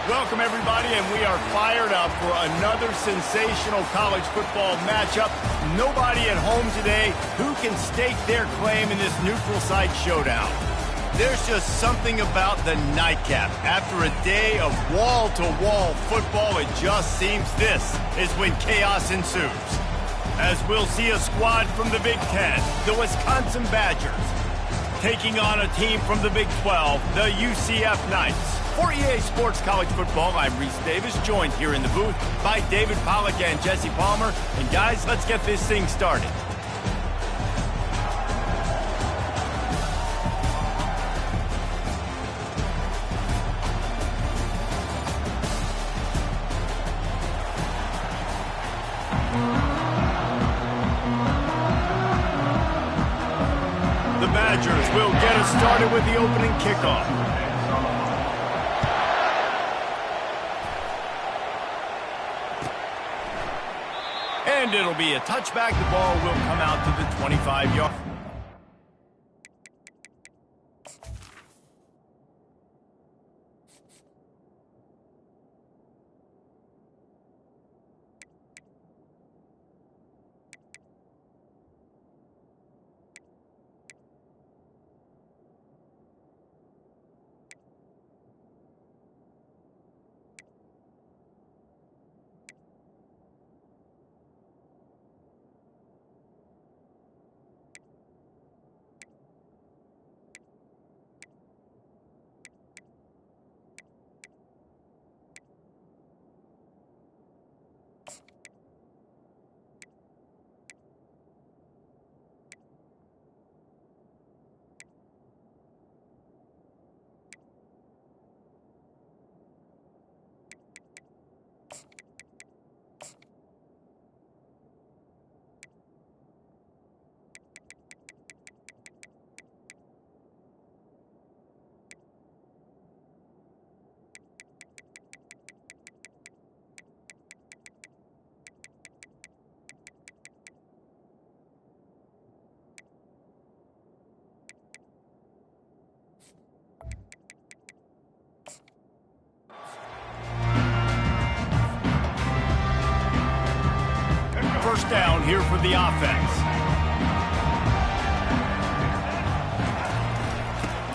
Welcome, everybody, and we are fired up for another sensational college football matchup. Nobody at home today who can stake their claim in this neutral site showdown. There's just something about the nightcap. After a day of wall-to-wall football, it just seems this is when chaos ensues. As we'll see a squad from the Big Ten, the Wisconsin Badgers, taking on a team from the Big 12, the UCF Knights. For EA Sports College Football, I'm Reese Davis, joined here in the booth by David Pollack and Jesse Palmer. And guys, let's get this thing started. The Badgers will get us started with the opening kickoff. And it'll be a touchback. The ball will come out to the 25-yard. First down here for the offense.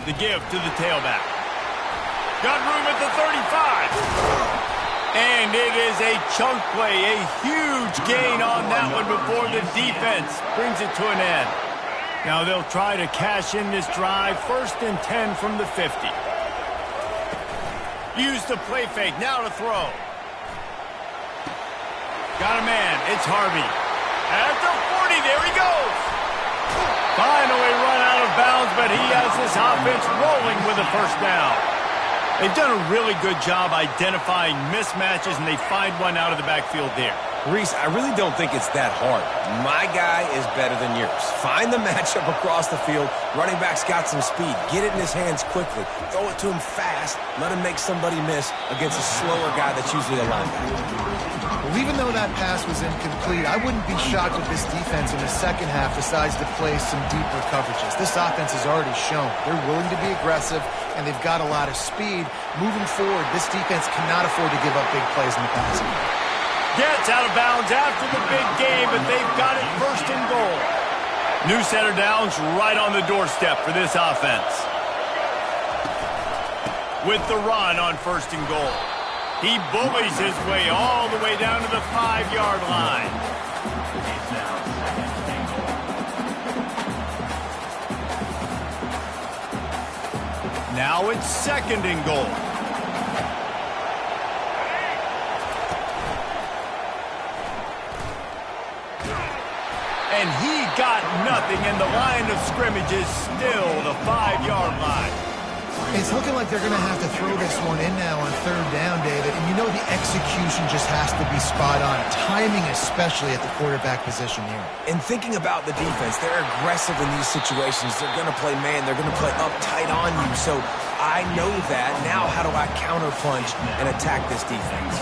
The give to the tailback. Got room at the 35. And it is a chunk play, a huge gain on that one before the defense brings it to an end. Now they'll try to cash in this drive. 1st and 10 from the 50. Use the play fake, now to throw. Got a man, it's Harvey. At the 40, there he goes. Finally run out of bounds, but he has this offense rolling with a first down. They've done a really good job identifying mismatches, and they find one out of the backfield there. Reese, I really don't think it's that hard. My guy is better than yours. Find the matchup across the field. Running back's got some speed. Get it in his hands quickly. Throw it to him fast. Let him make somebody miss against a slower guy that's usually a linebacker. Well, even though that pass was incomplete, I wouldn't be shocked if this defense in the second half decides to play some deeper coverages. This offense has already shown they're willing to be aggressive, and they've got a lot of speed. Moving forward, this defense cannot afford to give up big plays in the passing game. Gets out of bounds after the big game, but they've got it 1st and goal. New set of downs right on the doorstep for this offense. With the run on 1st and goal. He bullies his way all the way down to the 5-yard line. Now it's 2nd and goal. And he got nothing, and the line of scrimmage is still the 5-yard line. It's looking like they're going to have to throw this one in now on third down, David. And you know the execution just has to be spot on. Timing especially at the quarterback position here. And thinking about the defense, they're aggressive in these situations. They're going to play man. They're going to play up tight on you. So I know that. Now how do I counterpunch and attack this defense?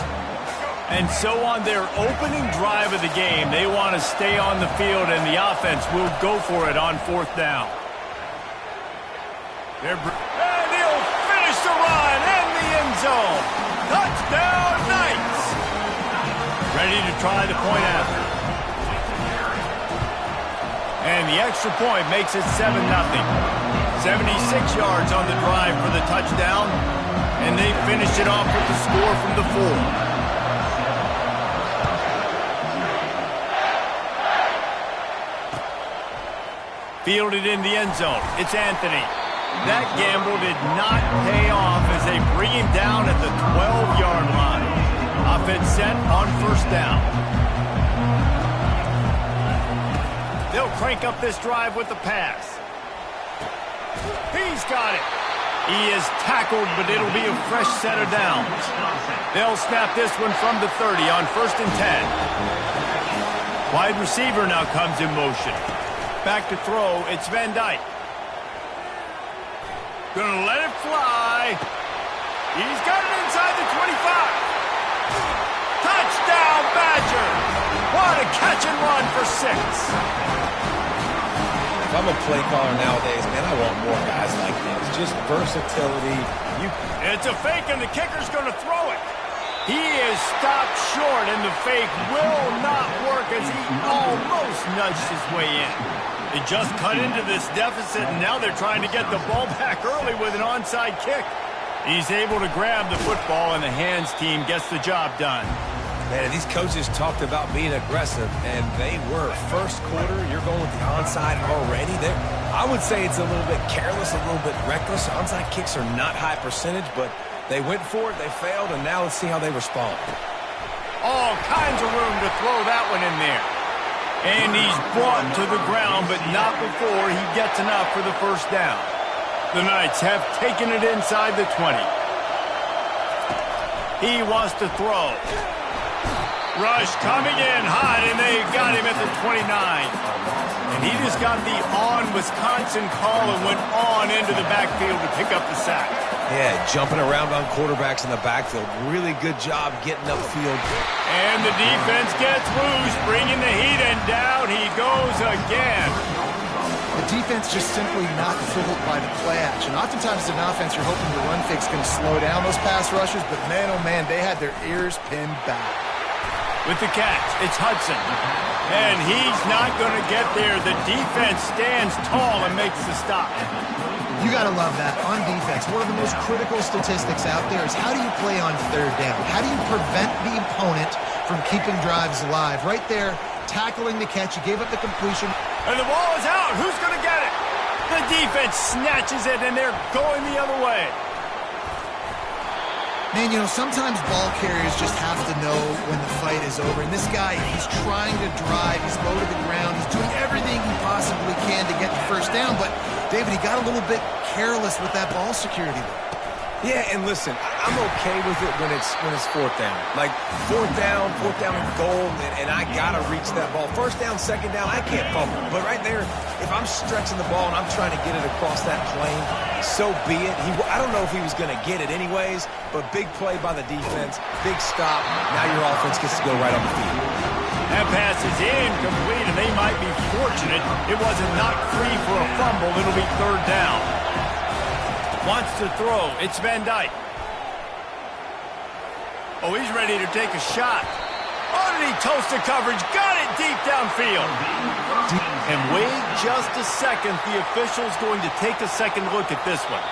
And so on their opening drive of the game, they want to stay on the field, and the offense will go for it on fourth down. And he'll finish the run in the end zone. Touchdown, Knights! Ready to try the point after. And the extra point makes it 7-0. 76 yards on the drive for the touchdown, and they finish it off with the score from the 4. Fielded in the end zone. It's Anthony. That gamble did not pay off as they bring him down at the 12-yard line. Offense set on first down. They'll crank up this drive with the pass. He's got it. He is tackled, but it'll be a fresh set of downs. They'll snap this one from the 30 on 1st and 10. Wide receiver now comes in motion. Back to throw, it's Van Dyke. Gonna let it fly. He's got it inside the 25. Touchdown, Badger! What a catch and run for 6. If I'm a play caller nowadays, man, I want more guys like this. Just versatility. It's a fake, and the kicker's gonna throw it. He is stopped short, and the fake will not work as he almost nudged his way in. They just cut into this deficit, and now they're trying to get the ball back early with an onside kick. He's able to grab the football, and the hands team gets the job done. Man, these coaches talked about being aggressive, and they were. First quarter, you're going with the onside already. I would say it's a little bit careless, a little bit reckless. Onside kicks are not high percentage, but they went for it, they failed, and now let's see how they respond. All kinds of room to throw that one in there. And he's brought to the ground, but not before he gets enough for the first down. The Knights have taken it inside the 20. He wants to throw. Rush coming in hot, and they got him at the 29. And he just got the on-Wisconsin call and went on into the backfield to pick up the sack. Yeah, jumping around on quarterbacks in the backfield. Really good job getting upfield. And the defense gets loose, bringing the heat, and down he goes again. The defense just simply not fooled by the play action. Oftentimes as an offense, you're hoping the run fake's going to slow down those pass rushers, but man, oh man, they had their ears pinned back. With the catch, it's Hudson. And he's not going to get there. The defense stands tall and makes the stop. You got to love that. On defense, one of the most critical statistics out there is how do you play on third down? How do you prevent the opponent from keeping drives alive? Right there, tackling the catch. He gave up the completion. And the ball is out. Who's going to get it? The defense snatches it, and they're going the other way. Man, you know, sometimes ball carriers just have to know when the fight is over. And this guy, he's trying to drive. He's low to the ground. He's doing everything he possibly can to get the first down. But, David, he got a little bit careless with that ball security there. Yeah, and listen, I'm okay with it when it's fourth down. Like, fourth down and goal, and I got to reach that ball. First down, second down, I can't fumble. But right there, if I'm stretching the ball and I'm trying to get it across that plane, so be it. I don't know if he was going to get it anyways, but big play by the defense, big stop. Now your offense gets to go right on the field. That pass is incomplete, and they might be fortunate it wasn't knocked free for a fumble. It'll be third down. Wants to throw. It's Van Dyke. Oh, he's ready to take a shot. Oh, did he toast the coverage? Got it deep downfield. And wait just a second. The official's going to take a second look at this one.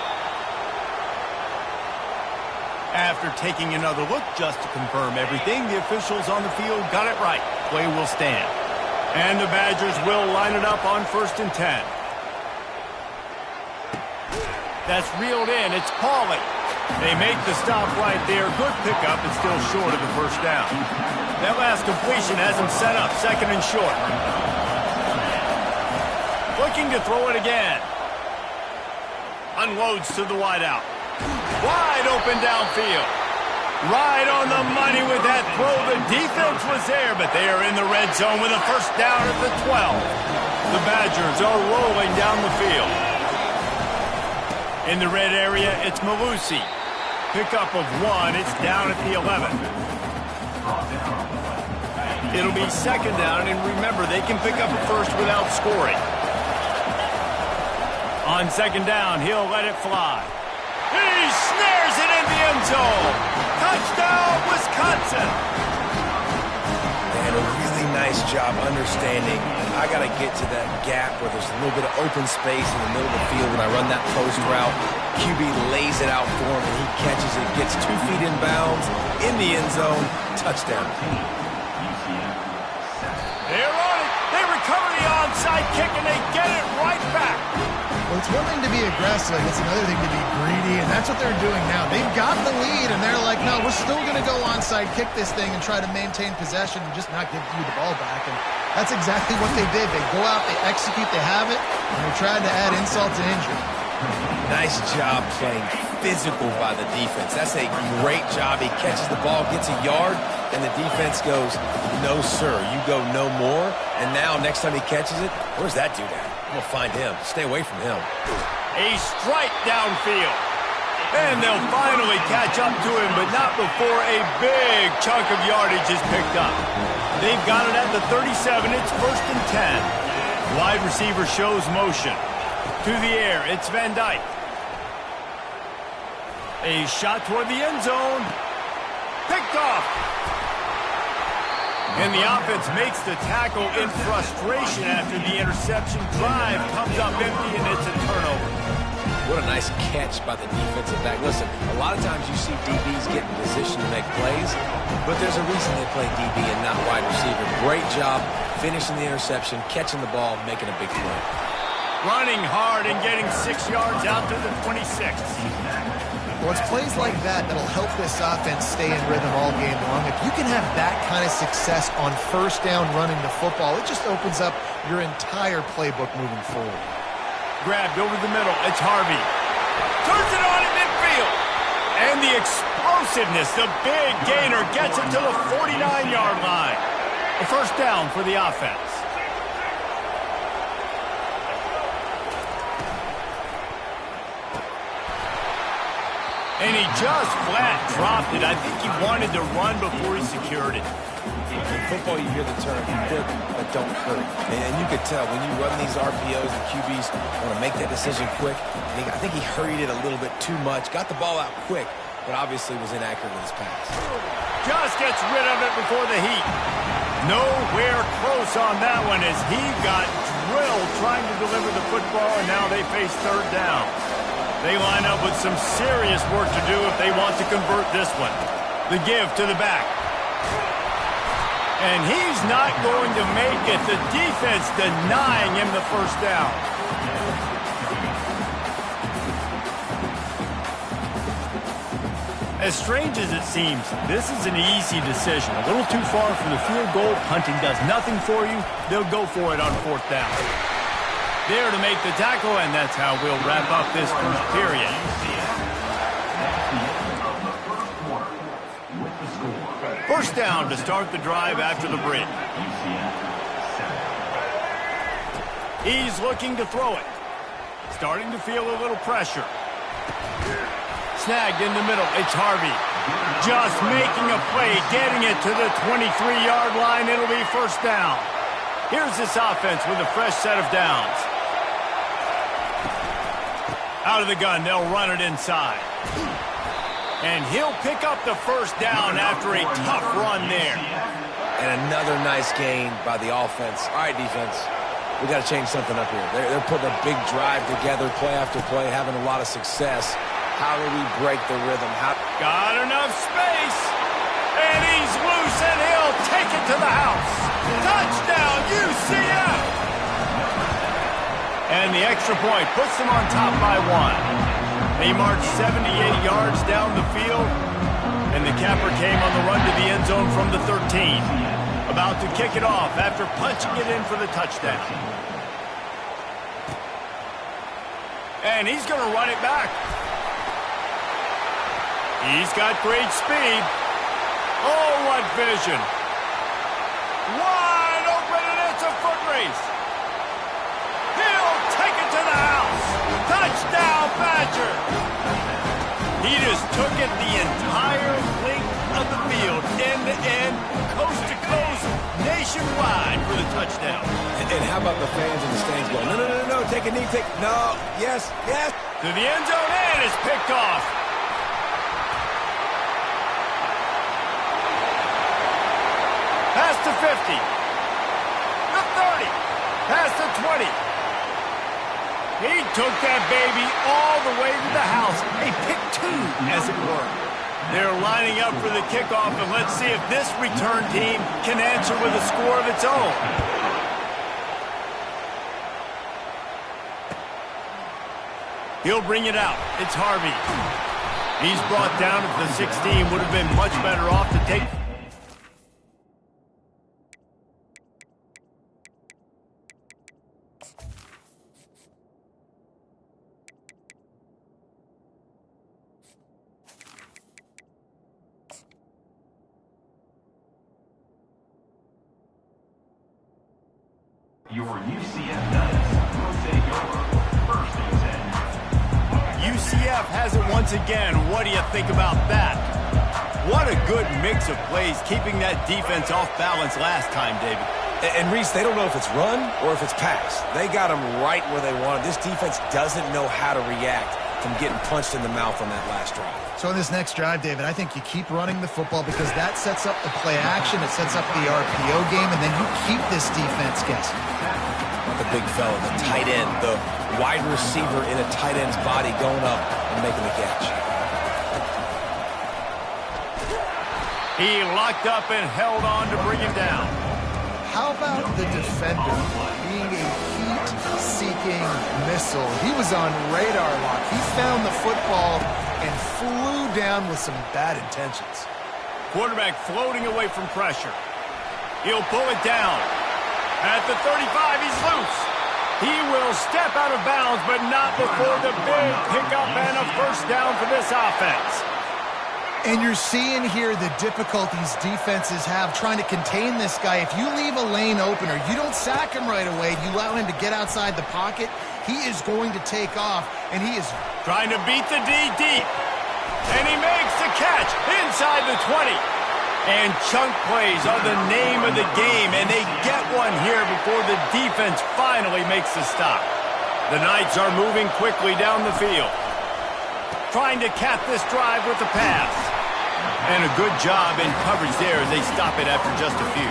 After taking another look just to confirm everything, the officials on the field got it right. Play will stand. And the Badgers will line it up on 1st and 10. That's reeled in. It's Pauly. They make the stop right there. Good pickup. It's still short of the first down. That last completion has him set up 2nd and short. looking to throw it again. Unloads to the wideout. Wide open downfield. Right on the money with that throw. The defense was there, but they are in the red zone with a first down at the 12. The Badgers are rolling down the field. In the red area, it's Malusi. Pickup of 1. It's down at the 11. It'll be second down, and remember, they can pick up a first without scoring. On second down, he'll let it fly. He snares it in the end zone. Touchdown, Wisconsin. They had a really nice job understanding. I got to get to that gap where there's a little bit of open space in the middle of the field when I run that post route. QB lays it out for him, and he catches it, gets 2 feet in bounds, in the end zone, touchdown. They're on it. They recover the onside kick, and they get it right back. Well, it's one thing to be aggressive. It's another thing to be greedy, and that's what they're doing now. They've got the lead, and they're like, no, we're still going to go onside, kick this thing, and try to maintain possession and just not give you the ball back. And that's exactly what they did. They go out, they execute, they have it, and they tried to add insult to injury. Nice job playing physical by the defense. That's a great job. He catches the ball, gets a yard, and the defense goes, no, sir, you go no more. And now, next time he catches it, where's that dude at? I'm going to find him. Stay away from him. A strike downfield. And they'll finally catch up to him, but not before a big chunk of yardage is picked up. They've got it at the 37. It's 1st and 10. Wide receiver shows motion. To the air, it's Van Dyke. A shot toward the end zone. Picked off. And the offense makes the tackle in frustration after the interception. Drive comes up empty, and it's a turnover. What a nice catch by the defensive back. Listen, a lot of times you see DBs get in position to make plays, but there's a reason they play DB and not wide receiver. Great job finishing the interception, catching the ball, making a big play. Running hard and getting 6 yards out to the 26. Well, it's plays like that that'll help this offense stay in rhythm all game long. If you can have that kind of success on first down running the football, it just opens up your entire playbook moving forward. Grabbed over the middle. It's Harvey. Turns it on at midfield. And the explosiveness, the big gainer, gets him to the 49-yard line. A first down for the offense. And he just flat dropped it. I think he wanted to run before he secured it. In football, you hear the term, quick, but don't hurt. And you could tell when you run these RPOs, the QBs want to make that decision quick. I think he hurried it a little bit too much, got the ball out quick, but obviously was inaccurate with his pass. Just gets rid of it before the heat. Nowhere close on that one as he got drilled trying to deliver the football, and now they face third down. They line up with some serious work to do if they want to convert this one. The give to the back. And he's not going to make it. The defense denying him the first down. As strange as it seems, this is an easy decision. A little too far for the field goal. Punting does nothing for you. They'll go for it on 4th down. There to make the tackle, and that's how we'll wrap up this first period. First down to start the drive after the break. He's looking to throw it. Starting to feel a little pressure. Snagged in the middle. It's Harvey. Just making a play, getting it to the 23-yard line. It'll be first down. Here's this offense with a fresh set of downs. Out of the gun, they'll run it inside. And he'll pick up the first down after a tough run there. And another nice gain by the offense. All right, defense, we got to change something up here. They're putting a big drive together, play after play, having a lot of success. How do we break the rhythm? Got enough space. And he's loose, and he'll take it to the house. Touchdown, UCF! And the extra point puts them on top by 1. They marched 78 yards down the field, and the capper came on the run to the end zone from the 13. About to kick it off after punching it in for the touchdown. And he's going to run it back. He's got great speed. Oh, what vision. Wide open, and it's a foot race. He'll take it to the house. Touchdown, Badger. He just took it the entire length of the field, end to end, coast to coast, nationwide for the touchdown. And how about the fans in the stands going, no, no, no, no, take a knee, no, yes, yes. To the end zone, and it's picked off. Past the 50. The 30. Past the 20. He took that baby all the way to the house. A pick two, as it were. They're lining up for the kickoff, and let's see if this return team can answer with a score of its own. He'll bring it out. It's Harvey. He's brought down at the 16. Would have been much better off to take... Your UCF Knights will take over first and 10. UCF has it once again. What do you think about that? What a good mix of plays, keeping that defense off balance last time, David. And Reese, they don't know if it's run or if it's pass. They got them right where they wanted. This defense doesn't know how to react from getting punched in the mouth on that last drive. So in this next drive, David, I think you keep running the football because that sets up the play action, it sets up the RPO game, and then you keep this defense guessing. The big fella, the tight end, the wide receiver in a tight end's body going up and making the catch. He locked up and held on to bring him down. How about the defender being a heat-seeking missile? He was on radar lock. He found the football and flew down with some bad intentions. Quarterback floating away from pressure. He'll pull it down. At the 35, he's loose. He will step out of bounds, but not before the big pickup and a first down for this offense. And you're seeing here the difficulties defenses have trying to contain this guy. If you leave a lane open or you don't sack him right away, you allow him to get outside the pocket, he is going to take off, and he is trying to beat the D deep. And he makes the catch inside the 20. And chunk plays are the name of the game, and they get one here before the defense finally makes the stop. The Knights are moving quickly down the field, trying to cap this drive with the pass. And a good job in coverage there as they stop it after just a few.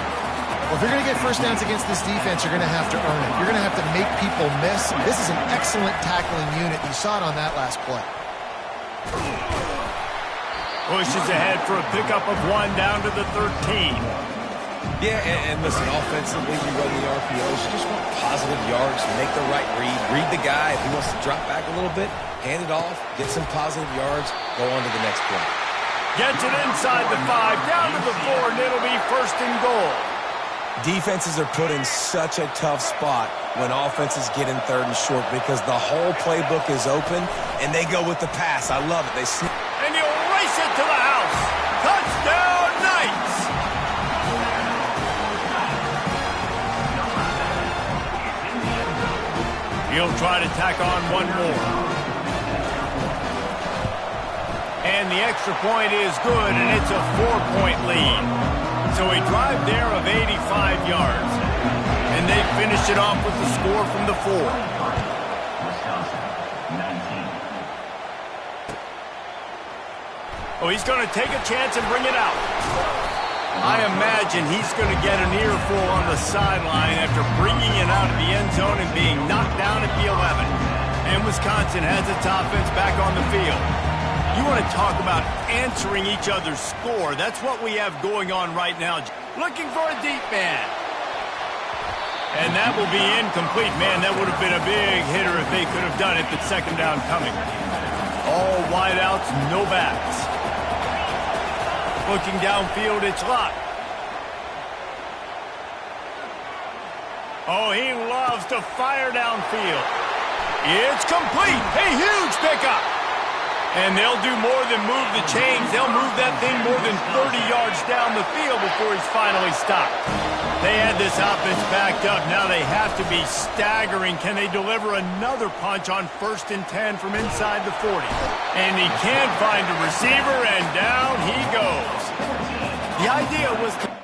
Well, if you're going to get first downs against this defense, you're going to have to earn it. You're going to have to make people miss. This is an excellent tackling unit. You saw it on that last play. Pushes ahead for a pickup of one down to the 13. Yeah, and listen, offensively, we run the RPOs. You just want positive yards, make the right read the guy. If he wants to drop back a little bit, hand it off, get some positive yards, go on to the next play. Gets it inside the 5, down to the 4, and it'll be first and goal. Defenses are put in such a tough spot when offenses get in third and short because the whole playbook is open, and they go with the pass. I love it. And he'll race it to the house. Touchdown, Knights! He'll try to tack on one more. And the extra point is good, and it's a 4-point lead. So a drive there of 85 yards. And they finish it off with the score from the 4. Oh, he's going to take a chance and bring it out. I imagine he's going to get an earful on the sideline after bringing it out of the end zone and being knocked down at the 11. And Wisconsin has its offense back on the field. You want to talk about answering each other's score. That's what we have going on right now. Looking for a deep man. And that will be incomplete. Man, that would have been a big hitter if they could have done it, but second down coming. All wideouts, no backs. Looking downfield, it's Lott. Oh, he loves to fire downfield. It's complete. A huge pickup. And they'll do more than move the chains. They'll move that thing more than 30 yards down the field before he's finally stopped. They had this offense backed up. Now they have to be staggering. Can they deliver another punch on 1st and 10 from inside the 40? And he can't find a receiver, and down he goes. The idea was to